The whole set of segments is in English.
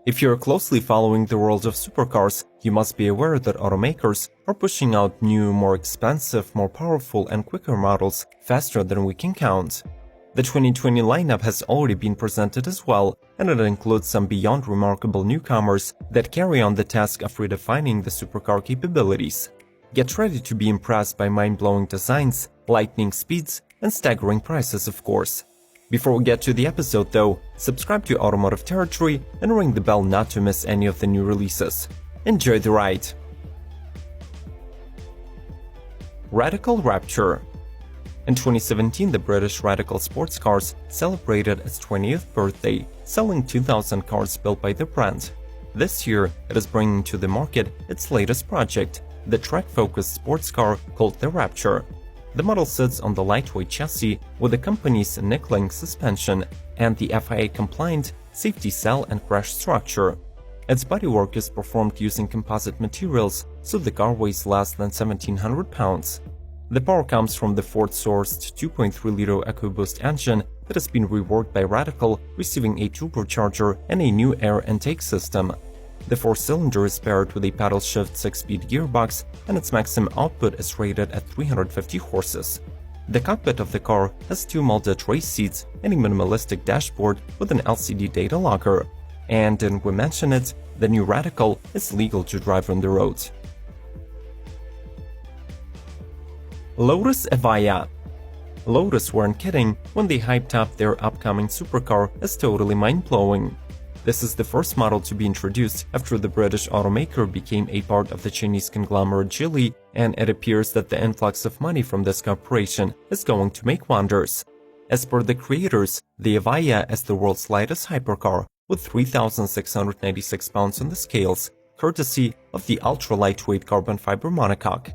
If you're closely following the world of supercars, you must be aware that automakers are pushing out new, more expensive, more powerful and quicker models faster than we can count. The 2020 lineup has already been presented as well, and it includes some beyond remarkable newcomers that carry on the task of redefining the supercar capabilities. Get ready to be impressed by mind-blowing designs, lightning speeds, and staggering prices, of course. Before we get to the episode though, subscribe to Automotive Territory and ring the bell not to miss any of the new releases. Enjoy the ride! Radical Rapture. In 2017, the British Radical Sports Cars celebrated its 20th birthday, selling 2,000 cars built by the brand. This year, it is bringing to the market its latest project, the track-focused sports car called the Rapture. The model sits on the lightweight chassis with the company's Nicklink suspension and the FIA-compliant safety cell and crash structure. Its bodywork is performed using composite materials, so the car weighs less than 1,700 pounds. The power comes from the Ford-sourced 2.3-liter EcoBoost engine that has been reworked by Radical, receiving a turbocharger and a new air intake system. The four-cylinder is paired with a paddle-shift 6-speed gearbox, and its maximum output is rated at 350 horses. The cockpit of the car has two molded race seats and a minimalistic dashboard with an LCD data logger. And didn't we mention it, the new Radical is legal to drive on the road. Lotus Evija. Lotus weren't kidding when they hyped up their upcoming supercar as totally mind-blowing. This is the first model to be introduced after the British automaker became a part of the Chinese conglomerate Geely, and it appears that the influx of money from this corporation is going to make wonders. As per the creators, the Evija is the world's lightest hypercar, with 3,696 pounds on the scales, courtesy of the ultra-lightweight carbon fiber monocoque.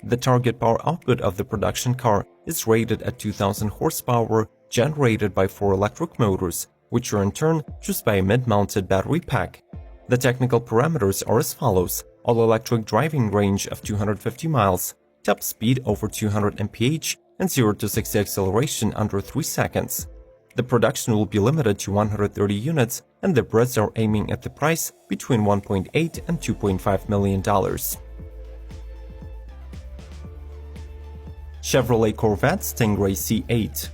The target power output of the production car is rated at 2,000 horsepower, generated by 4 electric motors, which are in turn used by a mid-mounted battery pack. The technical parameters are as follows: all-electric driving range of 250 miles, top speed over 200 mph, and 0 to 60 acceleration under 3 seconds. The production will be limited to 130 units, and the Brits are aiming at the price between $1.8 and $2.5 million. Chevrolet Corvette Stingray C8.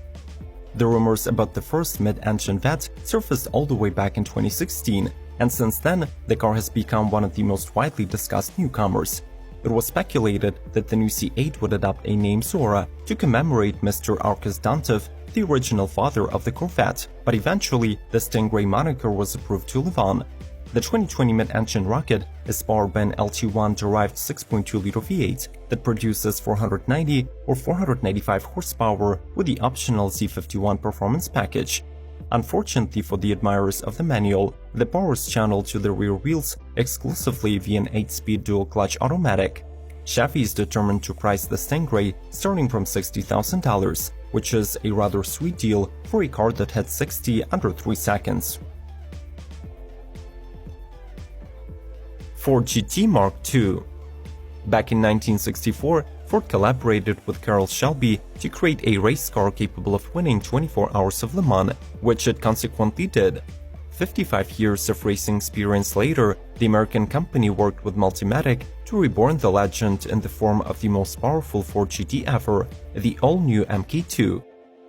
The rumors about the first mid-engine vet surfaced all the way back in 2016, and since then, the car has become one of the most widely discussed newcomers. It was speculated that the new C8 would adopt a name Zora to commemorate Mr. Arkus Dantev, the original father of the Corvette, but eventually the Stingray moniker was approved to live on. The 2020 mid-engine rocket is powered by an LT1-derived 6.2-liter V8 that produces 490 or 495 horsepower with the optional Z51 performance package. Unfortunately for the admirers of the manual, the power is channeled to the rear wheels exclusively via an 8-speed dual-clutch automatic. Chevy is determined to price the Stingray starting from $60,000, which is a rather sweet deal for a car that hit 60 under 3 seconds. Ford GT Mark II. Back in 1964, Ford collaborated with Carroll Shelby to create a race car capable of winning 24 Hours of Le Mans, which it consequently did. 55 years of racing experience later, the American company worked with Multimatic to reborn the legend in the form of the most powerful Ford GT ever, the all-new Mk2.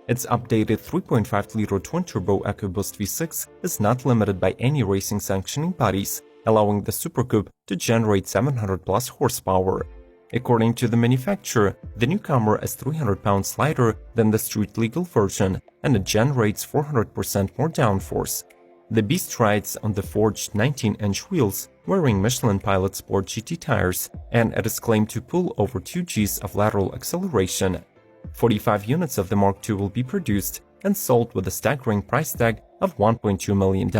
Its updated 3.5-liter twin-turbo EcoBoost V6 is not limited by any racing sanctioning bodies, allowing the Super Coupe to generate 700-plus horsepower. According to the manufacturer, the newcomer is 300 pounds lighter than the street-legal version, and it generates 400% more downforce. The beast rides on the forged 19-inch wheels, wearing Michelin Pilot Sport GT tires, and it is claimed to pull over 2 Gs of lateral acceleration. 45 units of the Mark II will be produced and sold with a staggering price tag of $1.2 million.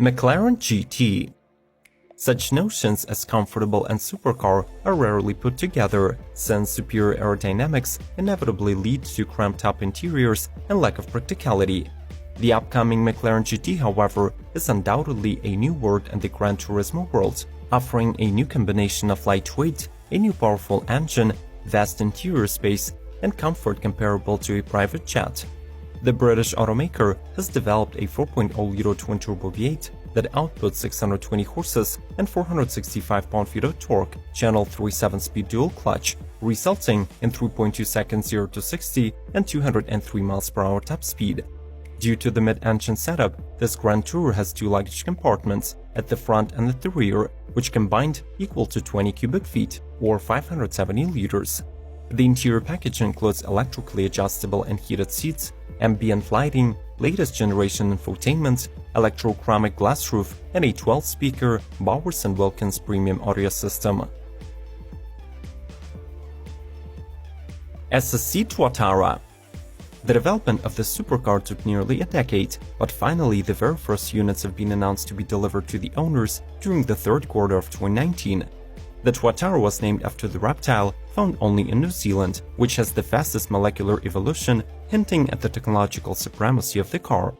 McLaren GT. Such notions as comfortable and supercar are rarely put together, since superior aerodynamics inevitably lead to cramped-up interiors and lack of practicality. The upcoming McLaren GT, however, is undoubtedly a new word in the Gran Turismo world, offering a new combination of lightweight, a new powerful engine, vast interior space, and comfort comparable to a private jet. The British automaker has developed a 4.0-liter twin-turbo V8 that outputs 620 horses and 465 pound-feet of torque, channel 3 7-speed dual clutch, resulting in 3.2 seconds 0 to 60 and 203 miles per hour top speed. Due to the mid-engine setup, this Grand Tourer has 2 luggage compartments at the front and at the rear, which combined equal to 20 cubic feet, or 570 liters. The interior package includes electrically adjustable and heated seats, ambient lighting, latest generation infotainment, electrochromic glass roof, and a 12-speaker Bowers & Wilkins premium audio system. SSC Tuatara. The development of the supercar took nearly a decade, but finally the very first units have been announced to be delivered to the owners during the third quarter of 2019. The Tuatara was named after the reptile found only in New Zealand, which has the fastest molecular evolution, hinting at the technological supremacy of the car.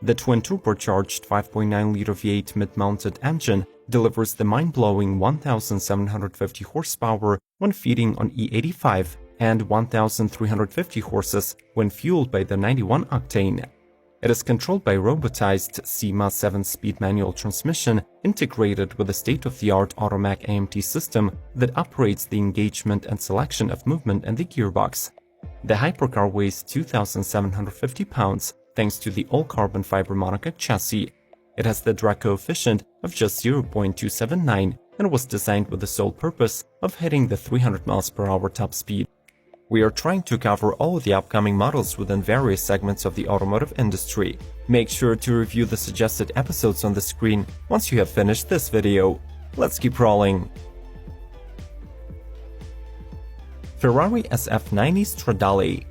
The twin-turbocharged 5.9-liter V8 mid-mounted engine delivers the mind-blowing 1,750 horsepower when feeding on E85 and 1,350 horses when fueled by the 91 octane. It is controlled by robotized SEMA 7-speed manual transmission integrated with a state-of-the-art Automac AMT system that operates the engagement and selection of movement and the gearbox. The hypercar weighs 2,750 pounds thanks to the all-carbon fiber monocoque chassis. It has the drag coefficient of just 0.279 and was designed with the sole purpose of hitting the 300 miles per hour top speed. We are trying to cover all the upcoming models within various segments of the automotive industry. Make sure to review the suggested episodes on the screen once you have finished this video. Let's keep rolling. Ferrari SF90 Stradale.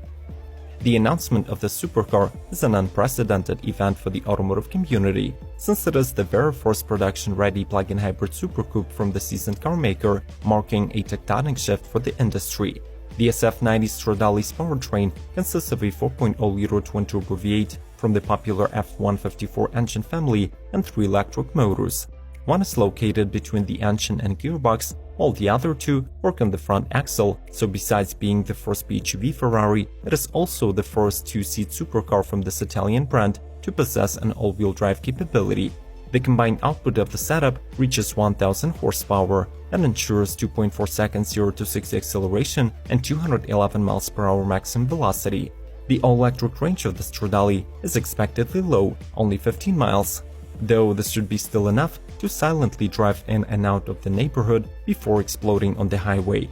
The announcement of the supercar is an unprecedented event for the automotive community, since it is the very first production-ready plug-in hybrid supercoupe from the seasoned carmaker, marking a tectonic shift for the industry. The SF90 Stradale's powertrain consists of a 4.0-liter twin-turbo V8 from the popular F154 engine family and 3 electric motors. One is located between the engine and gearbox, while the other 2 work on the front axle, so besides being the first PHEV Ferrari, it is also the first 2-seat supercar from this Italian brand to possess an all-wheel drive capability. The combined output of the setup reaches 1,000 horsepower and ensures 2.4 seconds 0 to 60 acceleration and 211 miles per hour maximum velocity. The all-electric range of the Stradale is expectedly low, only 15 miles, though this should be still enough to silently drive in and out of the neighborhood before exploding on the highway.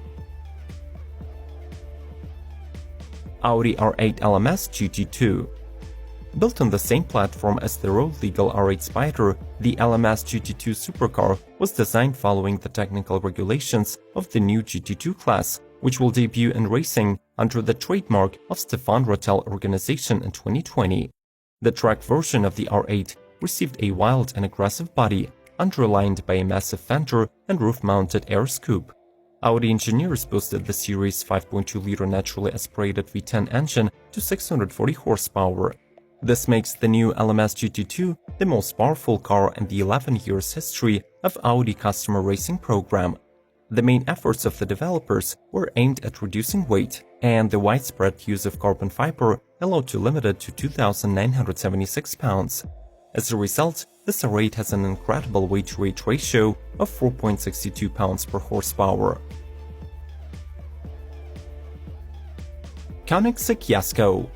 Audi R8 LMS GT2. Built on the same platform as the road-legal R8 Spider, the LMS GT2 supercar was designed following the technical regulations of the new GT2 class, which will debut in racing under the trademark of Stefan Rotell organization in 2020. The track version of the R8 received a wild and aggressive body, underlined by a massive fender and roof-mounted air scoop. Audi engineers boosted the series' 5.2-liter naturally aspirated V10 engine to 640 horsepower. This makes the new LMS GT2 the most powerful car in the 11 years history of Audi customer racing program. The main efforts of the developers were aimed at reducing weight, and the widespread use of carbon fiber allowed to limit it to 2,976 pounds. As a result, this R8 has an incredible weight-to-weight ratio of 4.62 pounds per horsepower. Koenigsegg Jesko.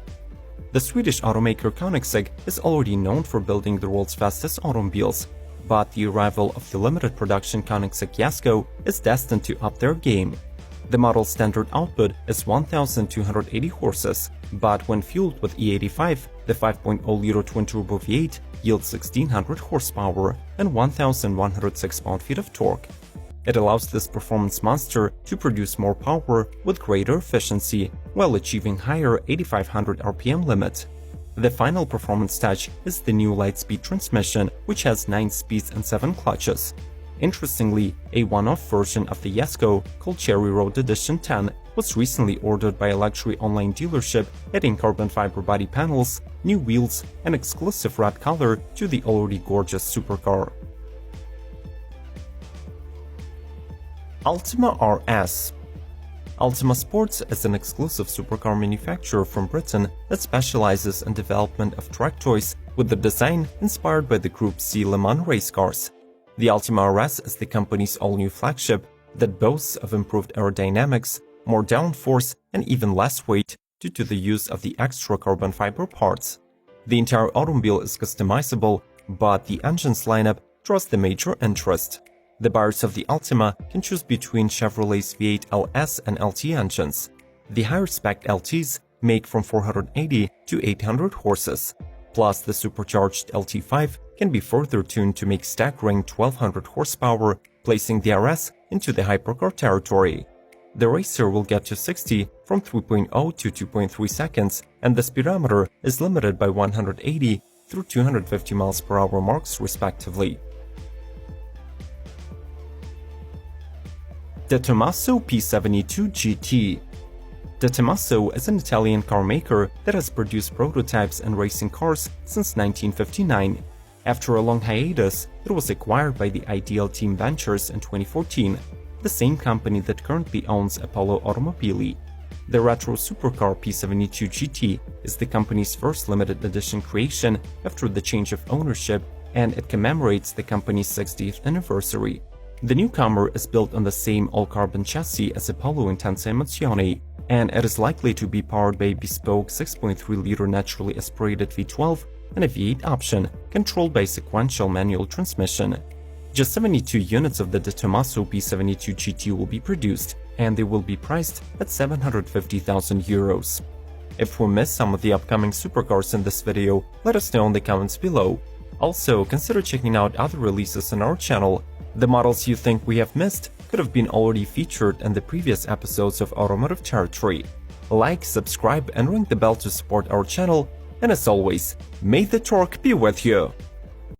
The Swedish automaker Koenigsegg is already known for building the world's fastest automobiles, but the arrival of the limited production Koenigsegg Jesko is destined to up their game. The model's standard output is 1,280 horses, but when fueled with E85, the 5.0-liter twin-turbo V8 yields 1,600 horsepower and 1,106 pound-feet of torque. It allows this performance monster to produce more power with greater efficiency while achieving higher 8,500 RPM limit. The final performance touch is the new Lightspeed transmission, which has 9 speeds and 7 clutches. Interestingly, a one-off version of the Jesko called Cherry Road Edition 10 was recently ordered by a luxury online dealership, adding carbon fiber body panels, new wheels, and exclusive red color to the already gorgeous supercar. Altima RS. Altima Sports is an exclusive supercar manufacturer from Britain that specializes in development of track toys with the design inspired by the Group C Le Mans race cars. The Altima RS is the company's all-new flagship that boasts of improved aerodynamics, more downforce, and even less weight due to the use of the extra carbon fiber parts. The entire automobile is customizable, but the engine's lineup draws the major interest. The buyers of the Altima can choose between Chevrolet's V8 LS and LT engines. The higher-spec LTs make from 480 to 800 horses. Plus, the supercharged LT5 can be further tuned to make staggering 1200 horsepower, placing the RS into the hypercar territory. The racer will get to 60 from 3.0 to 2.3 seconds, and the speedometer is limited by 180 through 250 mph marks respectively. The Tommaso P72 GT. The Tommaso is an Italian car maker that has produced prototypes and racing cars since 1959. After a long hiatus, it was acquired by the Ideal Team Ventures in 2014, the same company that currently owns Apollo Automobili. The retro supercar P72 GT is the company's first limited edition creation after the change of ownership, and it commemorates the company's 60th anniversary. The newcomer is built on the same all-carbon chassis as Apollo Intensa Emozione, and it is likely to be powered by a bespoke 6.3-liter naturally aspirated V12 and a V8 option, controlled by a sequential manual transmission. Just 72 units of the Tommaso P72 GT will be produced, and they will be priced at 750,000 euros. If we missed some of the upcoming supercars in this video, let us know in the comments below. Also, consider checking out other releases on our channel. The models you think we have missed could have been already featured in the previous episodes of Automotive Territory. Like, subscribe, and ring the bell to support our channel, and as always, may the torque be with you!